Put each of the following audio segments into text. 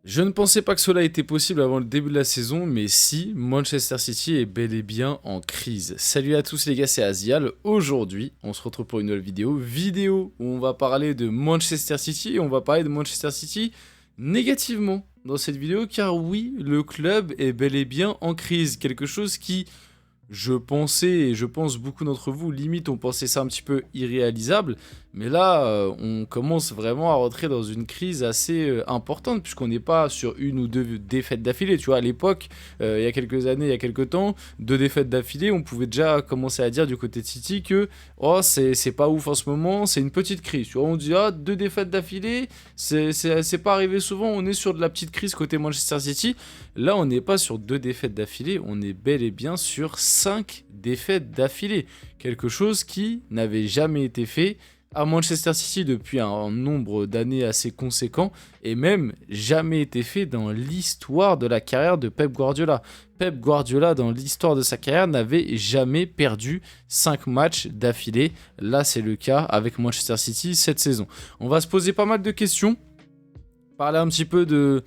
Je ne pensais pas que cela était possible avant le début de la saison, mais si, Manchester City est bel et bien en crise. Salut à tous les gars, c'est Azial. Aujourd'hui, on se retrouve pour une nouvelle vidéo où on va parler de Manchester City et on va parler de Manchester City négativement dans cette vidéo, car oui, le club est bel et bien en crise. Quelque chose qui, je pensais, et je pense beaucoup d'entre vous, limite, on pensait ça un petit peu irréalisable. Mais là, on commence vraiment à rentrer dans une crise assez importante, puisqu'on n'est pas sur une ou deux défaites d'affilée. Tu vois, à l'époque, il y a quelques années, il y a quelques temps, deux défaites d'affilée, on pouvait déjà commencer à dire du côté de City que oh, c'est pas ouf en ce moment, c'est une petite crise. Tu vois, on dit ah, deux défaites d'affilée, c'est pas arrivé souvent, on est sur de la petite crise côté Manchester City. Là, on n'est pas sur deux défaites d'affilée, on est bel et bien sur cinq défaites d'affilée. Quelque chose qui n'avait jamais été fait à Manchester City depuis un nombre d'années assez conséquent et même jamais été fait dans l'histoire de la carrière de Pep Guardiola. Pep Guardiola, dans l'histoire de sa carrière, n'avait jamais perdu 5 matchs d'affilée. Là, c'est le cas avec Manchester City cette saison. On va se poser pas mal de questions, parler un petit peu de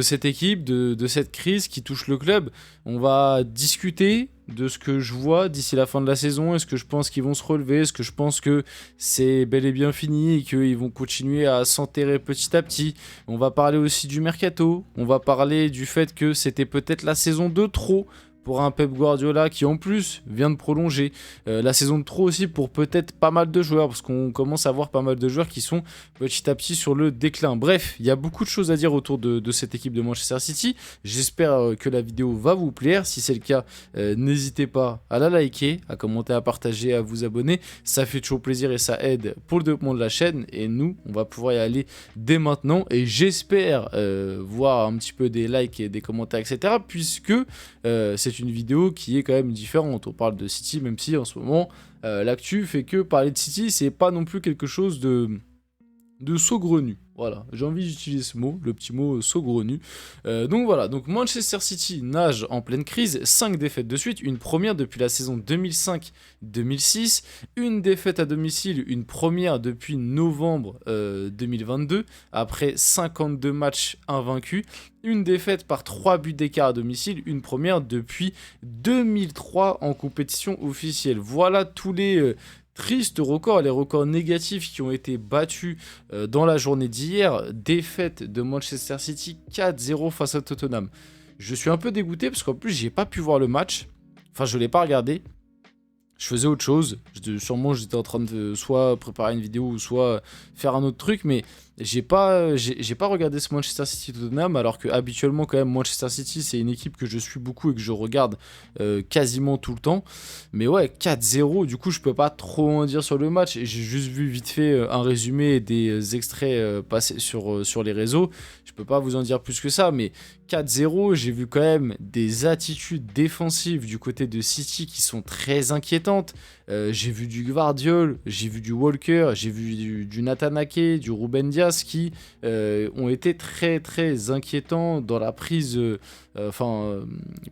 cette équipe, de cette crise qui touche le club. On va discuter de ce que je vois d'ici la fin de la saison. Est-ce que je pense qu'ils vont se relever? Est-ce que je pense que c'est bel et bien fini et qu'ils vont continuer à s'enterrer petit à petit? On va parler aussi du mercato. On va parler du fait que c'était peut-être la saison de trop pour un Pep Guardiola qui en plus vient de prolonger la saison de trop aussi pour peut-être pas mal de joueurs, parce qu'on commence à voir pas mal de joueurs qui sont petit à petit sur le déclin. Bref, il y a beaucoup de choses à dire autour de cette équipe de Manchester City. J'espère que la vidéo va vous plaire. Si c'est le cas, n'hésitez pas à la liker, à commenter, à partager, à vous abonner. Ça fait toujours plaisir et ça aide pour le développement de la chaîne. Et nous, on va pouvoir y aller dès maintenant. Et j'espère voir un petit peu des likes et des commentaires, etc. Puisque c'est une vidéo qui est quand même différente. On parle de City, même si en ce moment, l'actu fait que parler de City, c'est pas non plus quelque chose de saugrenu. Voilà, j'ai envie d'utiliser ce mot, le petit mot saugrenu. Donc voilà, donc Manchester City nage en pleine crise, 5 défaites de suite, une première depuis la saison 2005-2006, une défaite à domicile, une première depuis novembre 2022, après 52 matchs invaincus, une défaite par 3 buts d'écart à domicile, une première depuis 2003 en compétition officielle. Voilà tous les tristes records, les records négatifs qui ont été battus dans la journée d'hier. Défaite de Manchester City 4-0 face à Tottenham. Je suis un peu dégoûté parce qu'en plus j'ai pas pu voir le match. Enfin, je l'ai pas regardé. Je faisais autre chose. Sûrement j'étais en train de soit préparer une vidéo ou soit faire un autre truc, mais j'ai pas regardé ce Manchester City Tottenham, alors que habituellement quand même Manchester City c'est une équipe que je suis beaucoup et que je regarde quasiment tout le temps. Mais ouais, 4-0, du coup je peux pas trop en dire sur le match. J'ai juste vu vite fait un résumé et des extraits passés sur les réseaux. Je peux pas vous en dire plus que ça, mais 4-0, j'ai vu quand même des attitudes défensives du côté de City qui sont très inquiétantes. J'ai vu du Gvardiol, j'ai vu du Walker, j'ai vu du Nathan Ake, du Ruben Dias qui ont été très très inquiétants dans la prise,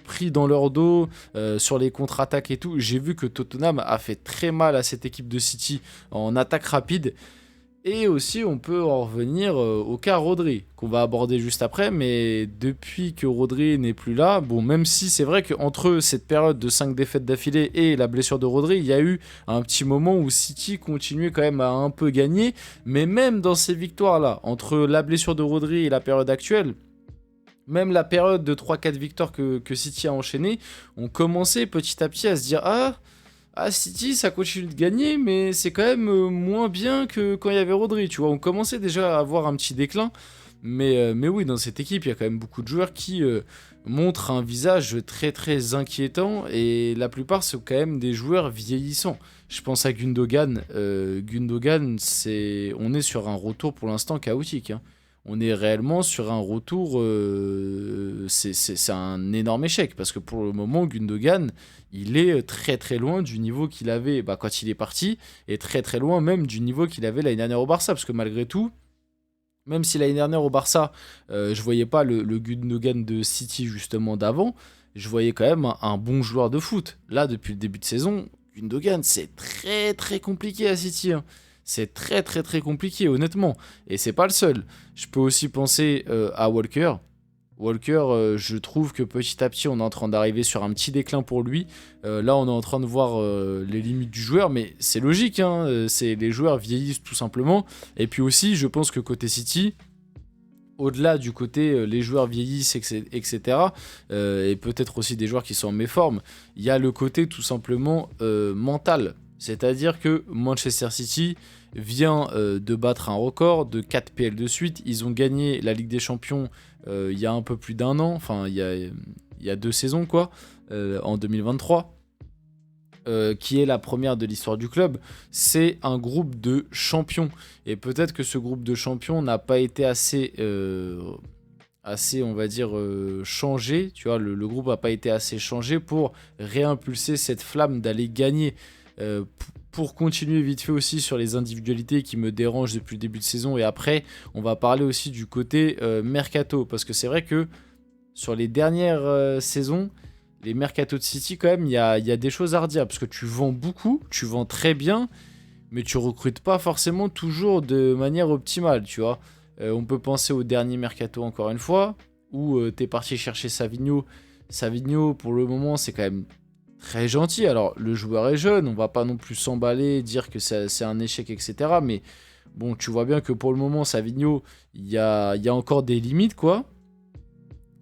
pris dans leur dos sur les contre-attaques et tout. J'ai vu que Tottenham a fait très mal à cette équipe de City en attaque rapide. Et aussi, on peut en revenir au cas Rodri, qu'on va aborder juste après, mais depuis que Rodri n'est plus là, bon, même si c'est vrai qu'entre cette période de 5 défaites d'affilée et la blessure de Rodri, il y a eu un petit moment où City continuait quand même à un peu gagner, mais même dans ces victoires-là, entre la blessure de Rodri et la période actuelle, même la période de 3-4 victoires que City a enchaîné, on commençait petit à petit à se dire « Ah, City, ça continue de gagner, mais c'est quand même moins bien que quand il y avait Rodri, tu vois. » On commençait déjà à avoir un petit déclin, mais oui, dans cette équipe, il y a quand même beaucoup de joueurs qui montrent un visage très très inquiétant, et la plupart sont quand même des joueurs vieillissants. Je pense à Gundogan. Gundogan, on est sur un retour pour l'instant chaotique, hein. On est réellement sur un retour, c'est un énorme échec, parce que pour le moment, Gundogan, il est très très loin du niveau qu'il avait quand il est parti, et très très loin même du niveau qu'il avait l'année dernière au Barça, parce que malgré tout, même si l'année dernière au Barça, je voyais pas le Gundogan de City justement d'avant, je voyais quand même un bon joueur de foot. Là, depuis le début de saison, Gundogan, c'est très très compliqué à City, hein. c'est très très très compliqué honnêtement. Et c'est pas le seul. Je peux aussi penser à Walker. Walker, je trouve que petit à petit, on est en train d'arriver sur un petit déclin pour lui. Là, on est en train de voir les limites du joueur, mais c'est logique, hein, c'est les joueurs vieillissent tout simplement. Et puis aussi, je pense que côté City, au-delà du côté les joueurs vieillissent, etc., et peut-être aussi des joueurs qui sont en méforme, il y a le côté tout simplement mental. C'est-à-dire que Manchester City vient de battre un record de 4 PL de suite. Ils ont gagné la Ligue des Champions il y a un peu plus d'un an, enfin il y a 2 saisons quoi, en 2023. Qui est la première de l'histoire du club, c'est un groupe de champions. Et peut-être que ce groupe de champions n'a pas été assez, on va dire, changé. Tu vois, le groupe n'a pas été assez changé pour réimpulser cette flamme d'aller gagner. Pour continuer vite fait aussi sur les individualités qui me dérangent depuis le début de saison. Et après, on va parler aussi du côté mercato. Parce que c'est vrai que sur les dernières saisons, les mercato de City, quand même, il y a des choses à redire. Parce que tu vends beaucoup, tu vends très bien, mais tu recrutes pas forcément toujours de manière optimale, tu vois. On peut penser au dernier mercato, encore une fois, où tu es parti chercher Savinho. Savinho, pour le moment, c'est quand même très gentil. Alors, le joueur est jeune, on va pas non plus s'emballer, dire que c'est un échec, etc. Mais bon, tu vois bien que pour le moment, Savinho, il y a encore des limites, quoi.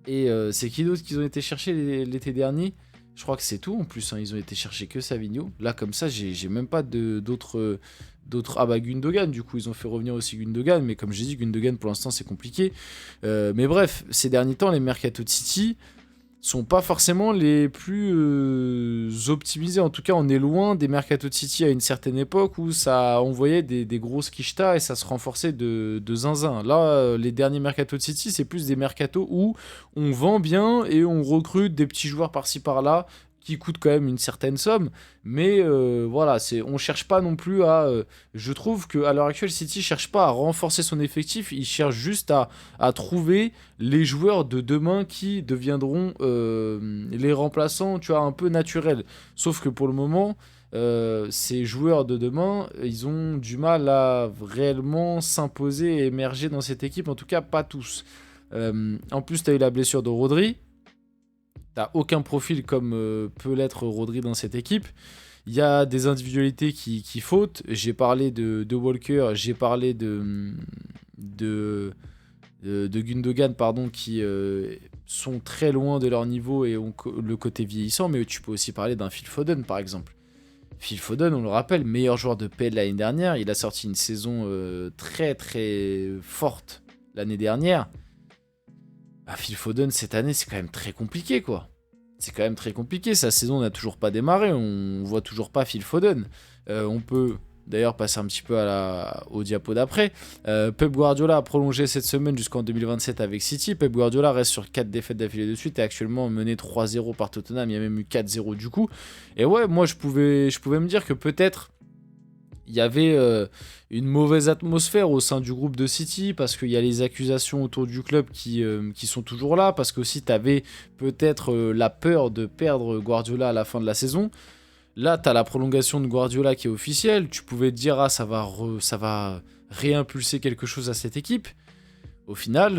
Et c'est qui d'autre qu'ils ont été chercher l'été dernier? Je crois que c'est tout en plus, hein. Ils ont été chercher que Savinho. Là, comme ça, j'ai même pas d'autres. Ah bah Gundogan, du coup, ils ont fait revenir aussi Gundogan. Mais comme j'ai dit, Gundogan, pour l'instant, c'est compliqué. Mais bref, ces derniers temps, les mercato de City sont pas forcément les plus optimisés. En tout cas, on est loin des mercato de City à une certaine époque où ça envoyait des grosses quichetas et ça se renforçait de zinzin. Là, les derniers mercato de City, c'est plus des mercato où on vend bien et on recrute des petits joueurs par-ci par-là qui coûtent quand même une certaine somme. Mais voilà, on cherche pas non plus à... je trouve qu'à l'heure actuelle, City cherche pas à renforcer son effectif, il cherche juste à trouver les joueurs de demain qui deviendront les remplaçants, tu vois, un peu naturels. Sauf que pour le moment, ces joueurs de demain, ils ont du mal à réellement s'imposer et émerger dans cette équipe, en tout cas pas tous. En plus, tu as eu la blessure de Rodri. T'as aucun profil comme peut l'être Rodri dans cette équipe. Il y a des individualités qui fautent. J'ai parlé de Walker, j'ai parlé de Gundogan, pardon, qui sont très loin de leur niveau et ont le côté vieillissant. Mais tu peux aussi parler d'un Phil Foden, par exemple. Phil Foden, on le rappelle, meilleur joueur de PL l'année dernière. Il a sorti une saison très très forte l'année dernière. Phil Foden, cette année, c'est quand même très compliqué, quoi. C'est quand même très compliqué. Sa saison n'a toujours pas démarré. On voit toujours pas Phil Foden. On peut d'ailleurs passer un petit peu au diapo d'après. Pep Guardiola a prolongé cette semaine jusqu'en 2027 avec City. Pep Guardiola reste sur 4 défaites d'affilée de suite et actuellement mené 3-0 par Tottenham. Il y a même eu 4-0 du coup. Et ouais, moi, je pouvais me dire que peut-être il y avait une mauvaise atmosphère au sein du groupe de City parce qu'il y a les accusations autour du club qui sont toujours là, parce qu'aussi tu avais peut-être la peur de perdre Guardiola à la fin de la saison. Là, tu as la prolongation de Guardiola qui est officielle. Tu pouvais te dire, ça va réimpulser quelque chose à cette équipe. Au final,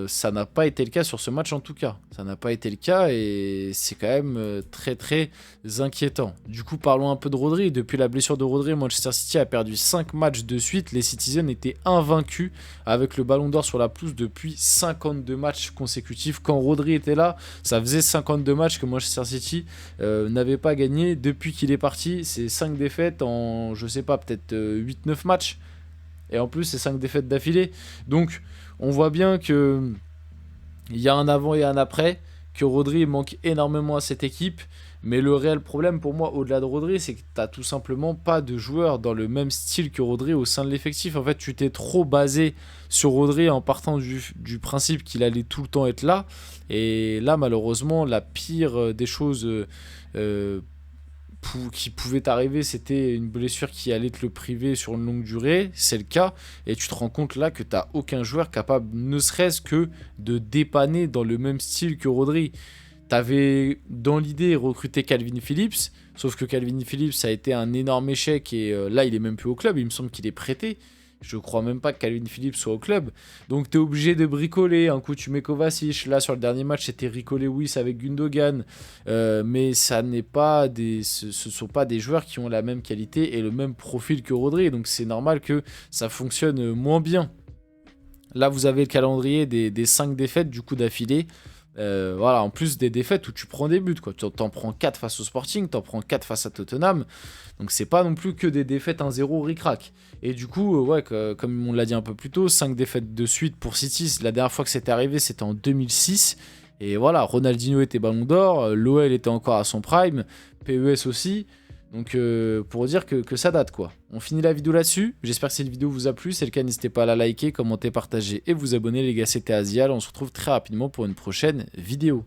ça n'a pas été le cas sur ce match en tout cas. Ça n'a pas été le cas et c'est quand même très très inquiétant. Du coup, parlons un peu de Rodri. Depuis la blessure de Rodri, Manchester City a perdu 5 matchs de suite. Les Citizens étaient invaincus avec le Ballon d'Or sur la pelouse depuis 52 matchs consécutifs. Quand Rodri était là, ça faisait 52 matchs que Manchester City n'avait pas gagné. Depuis qu'il est parti, c'est 5 défaites en, je sais pas, peut-être 8-9 matchs. Et en plus, c'est 5 défaites d'affilée. Donc, on voit bien qu'il y a un avant et un après, que Rodri manque énormément à cette équipe. Mais le réel problème pour moi, au-delà de Rodri, c'est que tu n'as tout simplement pas de joueurs dans le même style que Rodri au sein de l'effectif. En fait, tu t'es trop basé sur Rodri en partant du principe qu'il allait tout le temps être là. Et là, malheureusement, la pire des choses qui pouvait arriver, c'était une blessure qui allait te le priver sur une longue durée. C'est le cas. Et tu te rends compte là que tu n'as aucun joueur capable, ne serait-ce que de dépanner dans le même style que Rodri. T'avais dans l'idée recruté Calvin Phillips, sauf que Calvin Phillips a été un énorme échec et là il est même plus au club, il me semble qu'il est prêté. Je crois même pas que Calvin Phillips soit au club. Donc t'es obligé de bricoler. Un coup tu mets Kovacic. Là sur le dernier match c'était Rico Lewis avec Gundogan. Mais ça n'est pas ce sont pas des joueurs qui ont la même qualité et le même profil que Rodri. Donc c'est normal que ça fonctionne moins bien. Là vous avez le calendrier des 5 défaites du coup d'affilée. Voilà, en plus des défaites où tu prends des buts, quoi. T'en prends 4 face au Sporting, t'en prends 4 face à Tottenham. Donc c'est pas non plus que des défaites 1-0 ric-rac. Et du coup, ouais, comme on l'a dit un peu plus tôt, 5 défaites de suite pour City. La dernière fois que c'était arrivé, c'était en 2006. Et voilà, Ronaldinho était ballon d'or, l'OL était encore à son prime, PES aussi. Donc pour dire que ça date quoi. On finit la vidéo là-dessus. J'espère que cette vidéo vous a plu. Si c'est le cas, n'hésitez pas à la liker, commenter, partager et vous abonner les gars. C'était Azial. On se retrouve très rapidement pour une prochaine vidéo.